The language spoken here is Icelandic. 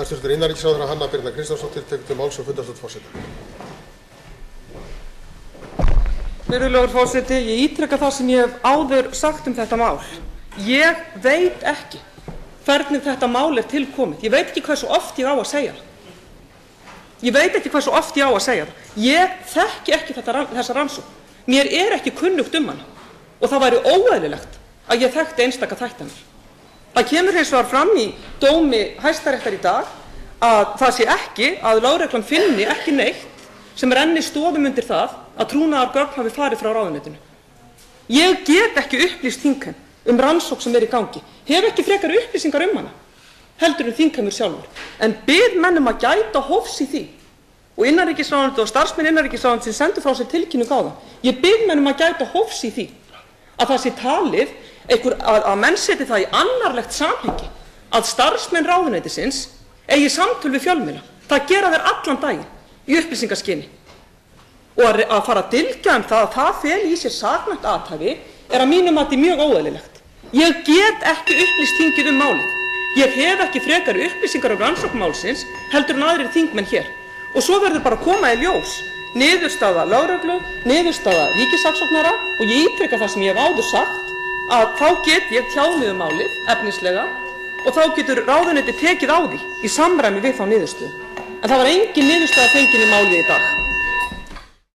Hæstv. Innanríkisráðherra Hanna Birna Kristjánsdóttir tekur til máls og fundarstjórn forseta. Virðulegur forseti, ég ítreka það sem ég hef áður sagt þetta mál. Ég veit ekki hvernig þetta mál til komið. Ég veit ekki hversu oft ég á að segja það. Ég þekki ekki þessa rannsókn. Mér ekki kunnugt hana og það væri óeðlilegt að ég þekkti einstaka þættina. Það kemur hins vegar fram í dómi Hæstaréttar í dag að það sé ekki að lögreglan finni ekki neitt sem renni stoðum undir það að trúnaðargögn hafi farið frá ráðuneytinu. Ég get ekki upplýst þingheim rannsókn sem í gangi, hef ekki frekari upplýsingar hana, heldur þingheimur sjálfur, en bið menn að gæta hófs í því. Og innanríkisráðuneytið og starfsmenn innanríkisráðuneytisins sendu frá sér tilkynningu á það. Ég bið menn að gæta hófs í því að það sé talið að menn setji það í annarlegt samhengi að starfsmenn ráðuneytisins eigi samtöl við fjölmiðla. Það gera þeir allan daginn í upplýsingaskyni. Og að fara að dylgja það að það feli í sér saknæmt athæfi að mínu mati mjög óeðlilegt. Ég get ekki upplýst þingið málið. Ég hef ekki frekari upplýsingar rannsókn málsins heldur en aðrir þingmenn hér. Og svo verður bara að koma í ljós niðurstaða lögreglu, niðurstaða ríkissaksóknara og ég ítreka það sem ég hef áður sagt að þá get ég tjáð mig málið efnislega og þá getur ráðuneytið tekið á því í samræmi við þá niðurstöðu. En það var engin niðurstaða fengin í málið í dag.